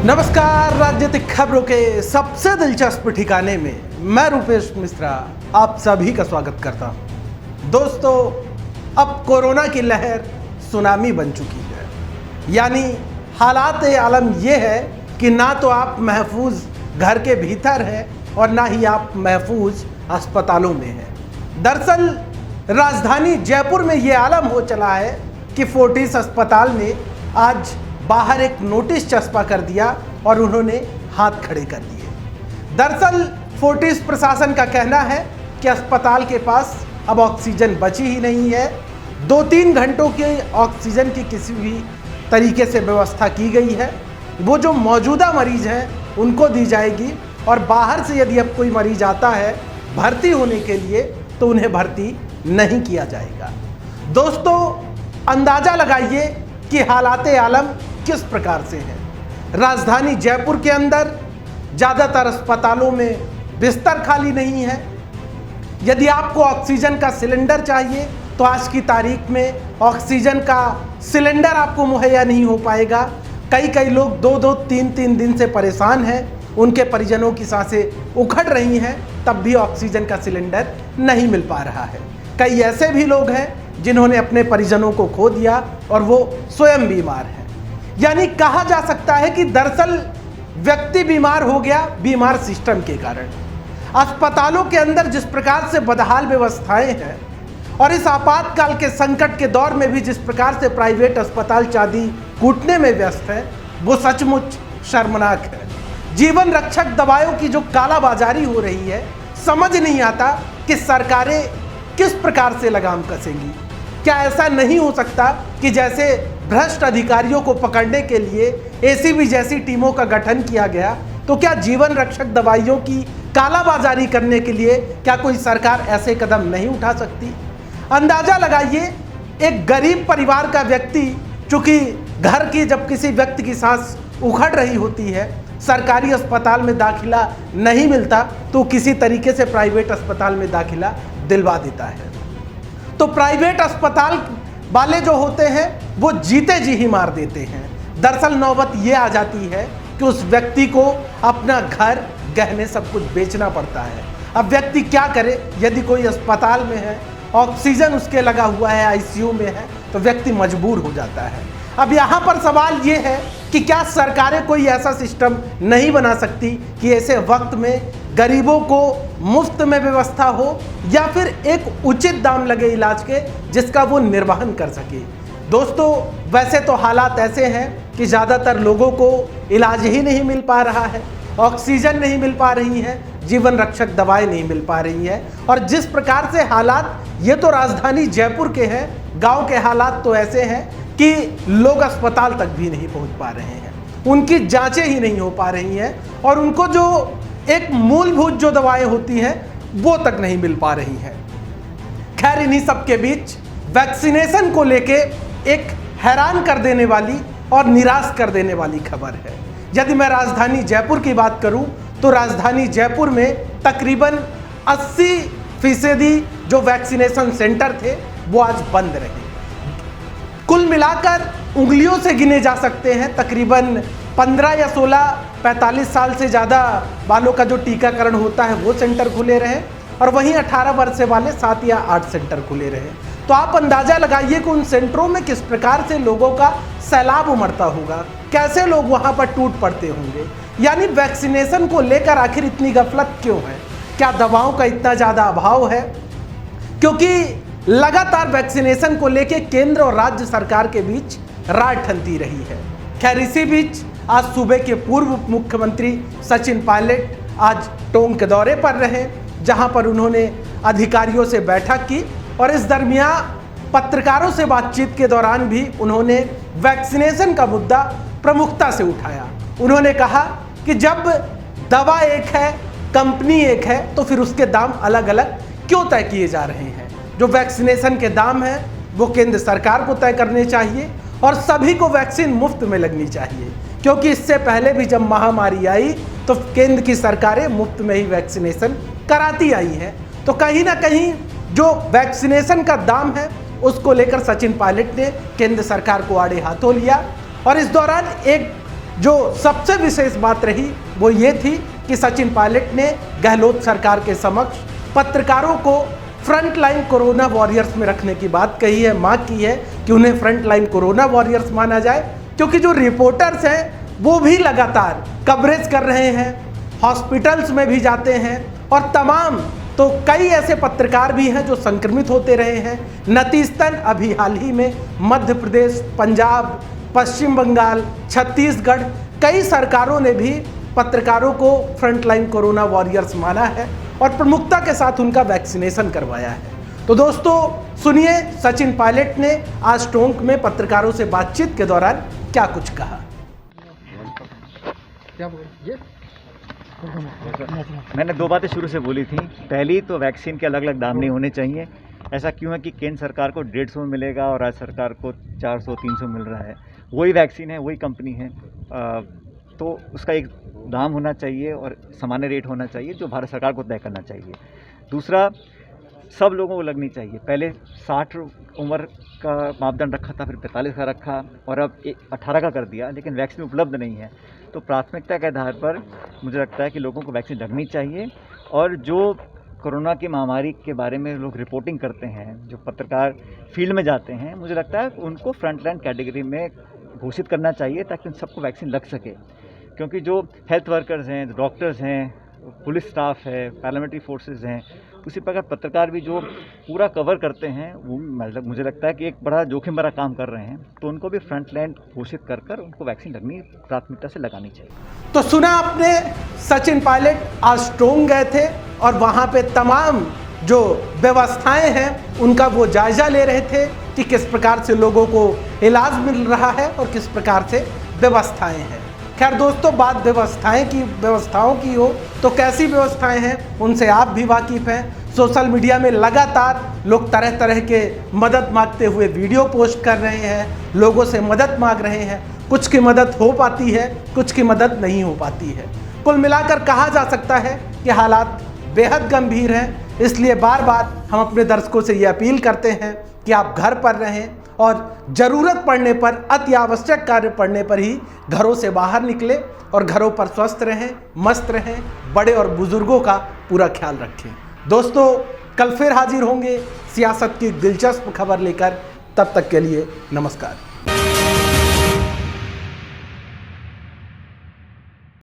नमस्कार, राजनीतिक खबरों के सबसे दिलचस्प ठिकाने में मैं रूपेश मिश्रा आप सभी का स्वागत करता हूं। दोस्तों, अब कोरोना की लहर सुनामी बन चुकी है। यानी हालात आलम ये है कि ना तो आप महफूज घर के भीतर हैं और ना ही आप महफूज अस्पतालों में हैं। दरअसल राजधानी जयपुर में ये आलम हो चला है कि फोर्टिस अस्पताल ने आज बाहर एक नोटिस चस्पा कर दिया और उन्होंने हाथ खड़े कर दिए। दरअसल फोर्टिस प्रशासन का कहना है कि अस्पताल के पास अब ऑक्सीजन बची ही नहीं है। 2-3 घंटों के ऑक्सीजन की किसी भी तरीके से व्यवस्था की गई है। वो जो मौजूदा मरीज हैं उनको दी जाएगी और बाहर से यदि अब कोई मरीज आता है भर्ती होने के लिए तो उन्हें भर्ती नहीं किया जाएगा। दोस्तों, अंदाज़ा लगाइए कि हालात आलम किस प्रकार से हैं। राजधानी जयपुर के अंदर ज़्यादातर अस्पतालों में बिस्तर खाली नहीं है। यदि आपको ऑक्सीजन का सिलेंडर चाहिए तो आज की तारीख में ऑक्सीजन का सिलेंडर आपको मुहैया नहीं हो पाएगा। कई लोग 2-2, 3-3 दिन से परेशान हैं। उनके परिजनों की सांसें उखड़ रही हैं, तब भी ऑक्सीजन का सिलेंडर नहीं मिल पा रहा है। कई ऐसे भी लोग हैं जिन्होंने अपने परिजनों को खो दिया और वो स्वयं बीमार हैं। यानी कहा जा सकता है कि दरअसल व्यक्ति बीमार हो गया बीमार सिस्टम के कारण। अस्पतालों के अंदर जिस प्रकार से बदहाल व्यवस्थाएं हैं और इस आपातकाल के संकट के दौर में भी जिस प्रकार से प्राइवेट अस्पताल चांदी कूटने में व्यस्त है, वो सचमुच शर्मनाक है। जीवन रक्षक दवाओं की जो कालाबाजारी हो रही है, समझ नहीं आता कि सरकारें किस प्रकार से लगाम कसेंगी। क्या ऐसा नहीं हो सकता कि जैसे भ्रष्ट अधिकारियों को पकड़ने के लिए एसीबी जैसी टीमों का गठन किया गया, तो क्या जीवन रक्षक दवाइयों की कालाबाजारी करने के लिए क्या कोई सरकार ऐसे कदम नहीं उठा सकती? अंदाजा लगाइए, एक गरीब परिवार का व्यक्ति, चूंकि घर की जब किसी व्यक्ति की सांस उखड़ रही होती है, सरकारी अस्पताल में दाखिला नहीं मिलता तो किसी तरीके से प्राइवेट अस्पताल में दाखिला दिलवा देता है। तो प्राइवेट अस्पताल वाले जो होते हैं वो जीते जी ही मार देते हैं। दरअसल नौबत ये आ जाती है कि उस व्यक्ति को अपना घर, गहने सब कुछ बेचना पड़ता है। अब व्यक्ति क्या करे? यदि कोई अस्पताल में है, ऑक्सीजन उसके लगा हुआ है, आईसीयू में है, तो व्यक्ति मजबूर हो जाता है। अब यहाँ पर सवाल ये है कि क्या सरकारें कोई ऐसा सिस्टम नहीं बना सकती कि ऐसे वक्त में गरीबों को मुफ्त में व्यवस्था हो या फिर एक उचित दाम लगे इलाज के जिसका वो निर्वहन कर सके। दोस्तों, वैसे तो हालात ऐसे हैं कि ज़्यादातर लोगों को इलाज ही नहीं मिल पा रहा है, ऑक्सीजन नहीं मिल पा रही है, जीवन रक्षक दवाएं नहीं मिल पा रही हैं। और जिस प्रकार से हालात, ये तो राजधानी जयपुर के हैं, गाँव के हालात तो ऐसे हैं कि लोग अस्पताल तक भी नहीं पहुँच पा रहे हैं, उनकी जाँचें ही नहीं हो पा रही हैं और उनको जो एक मूलभूत जो दवाएं होती हैं वो तक नहीं मिल पा रही हैं। खैर, इन्हीं सब के बीच वैक्सीनेशन को लेके एक हैरान कर देने वाली और निराश कर देने वाली खबर है। यदि मैं राजधानी जयपुर की बात करूं तो राजधानी जयपुर में तकरीबन 80% जो वैक्सीनेशन सेंटर थे वो आज बंद रहे। कुल मिलाकर उंगलियों से गिने जा सकते हैं, तकरीबन 15 या 16 45 साल से ज़्यादा वालों का जो टीकाकरण होता है वो सेंटर खुले रहे और वहीं 18 वर्ष से वाले 7 या 8 सेंटर खुले रहे। तो आप अंदाज़ा लगाइए कि उन सेंटरों में किस प्रकार से लोगों का सैलाब उमड़ता होगा, कैसे लोग वहाँ पर टूट पड़ते होंगे। यानी वैक्सीनेशन को लेकर आखिर इतनी गफलत क्यों है? क्या दवाओं का इतना ज़्यादा अभाव है? क्योंकि लगातार वैक्सीनेशन को लेकर केंद्र और राज्य सरकार के बीच रार ठनती रही है। खैर, इसी बीच आज सूबे के पूर्व मुख्यमंत्री सचिन पायलट आज टोंक के दौरे पर रहे, जहां पर उन्होंने अधिकारियों से बैठक की और इस दरमियान पत्रकारों से बातचीत के दौरान भी उन्होंने वैक्सीनेशन का मुद्दा प्रमुखता से उठाया। उन्होंने कहा कि जब दवा एक है, कंपनी एक है, तो फिर उसके दाम अलग अलग क्यों तय किए जा रहे हैं? जो वैक्सीनेशन के दाम हैं वो केंद्र सरकार को तय करने चाहिए और सभी को वैक्सीन मुफ्त में लगनी चाहिए, क्योंकि इससे पहले भी जब महामारी आई तो केंद्र की सरकारें मुफ्त में ही वैक्सीनेशन कराती आई हैं। तो कहीं ना कहीं जो वैक्सीनेशन का दाम है उसको लेकर सचिन पायलट ने केंद्र सरकार को आड़े हाथों लिया और इस दौरान एक जो सबसे विशेष बात रही वो ये थी कि सचिन पायलट ने गहलोत सरकार के समक्ष पत्रकारों को फ्रंट लाइन कोरोना वॉरियर्स में रखने की बात कही है, मांग की है कि उन्हें फ्रंट लाइन कोरोना वॉरियर्स माना जाए, क्योंकि जो रिपोर्टर्स हैं वो भी लगातार कवरेज कर रहे हैं, हॉस्पिटल्स में भी जाते हैं और तमाम तो कई ऐसे पत्रकार भी हैं जो संक्रमित होते रहे हैं। नतीजतन अभी हाल ही में मध्य प्रदेश, पंजाब, पश्चिम बंगाल, छत्तीसगढ़ कई सरकारों ने भी पत्रकारों को फ्रंटलाइन कोरोना वॉरियर्स माना है और प्रमुखता के साथ उनका वैक्सीनेशन करवाया है। तो दोस्तों सुनिए सचिन पायलट ने आज टोंक में पत्रकारों से बातचीत के दौरान क्या कुछ कहा। मैंने दो बातें शुरू से बोली थी। पहली तो वैक्सीन के अलग अलग दाम नहीं होने चाहिए। ऐसा क्यों है कि केंद्र सरकार को 150 में मिलेगा और राज्य सरकार को 400-300 मिल रहा है। वही वैक्सीन है, वही कंपनी है, तो उसका एक दाम होना चाहिए और सामान्य रेट होना चाहिए जो भारत सरकार को तय करना चाहिए। दूसरा, सब लोगों को लगनी चाहिए। पहले 60 उम्र का मापदंड रखा था, फिर 45 का रखा और अब 18 का कर दिया, लेकिन वैक्सीन उपलब्ध नहीं है। तो प्राथमिकता के आधार पर मुझे लगता है कि लोगों को वैक्सीन लगनी चाहिए। और जो कोरोना की महामारी के बारे में लोग रिपोर्टिंग करते हैं, जो पत्रकार फील्ड में जाते हैं, मुझे लगता है उनको फ्रंटलाइन कैटेगरी में घोषित करना चाहिए ताकि उन सबको वैक्सीन लग सके। क्योंकि जो हेल्थ वर्कर्स हैं, डॉक्टर्स हैं, पुलिस स्टाफ है, पैरामिलिट्री फोर्सेस हैं, उसी प्रकार पत्रकार भी जो पूरा कवर करते हैं, वो मतलब मुझे लगता है कि एक बड़ा जोखिम भरा काम कर रहे हैं। तो उनको भी फ्रंट लाइन घोषित कर कर उनको वैक्सीन लगनी प्राथमिकता से लगानी चाहिए। तो सुना आपने, सचिन पायलट आज टोंक गए थे और वहाँ पे तमाम जो व्यवस्थाएं हैं उनका वो जायजा ले रहे थे कि किस प्रकार से लोगों को इलाज मिल रहा है और किस प्रकार से व्यवस्थाएं हैं। खैर दोस्तों, बात व्यवस्थाओं की हो तो कैसी व्यवस्थाएं हैं उनसे आप भी वाकिफ़ हैं। सोशल मीडिया में लगातार लोग तरह तरह के मदद मांगते हुए वीडियो पोस्ट कर रहे हैं, लोगों से मदद मांग रहे हैं। कुछ की मदद हो पाती है, कुछ की मदद नहीं हो पाती है। कुल मिलाकर कहा जा सकता है कि हालात बेहद गंभीर हैं। इसलिए बार बार हम अपने दर्शकों से ये अपील करते हैं कि आप घर पर रहें और ज़रूरत पड़ने पर, अति आवश्यक कार्य पड़ने पर ही घरों से बाहर निकलें और घरों पर स्वस्थ रहें, मस्त रहें, बड़े और बुजुर्गों का पूरा ख्याल रखें। दोस्तों कल फिर हाजिर होंगे सियासत की दिलचस्प खबर लेकर। तब तक के लिए नमस्कार।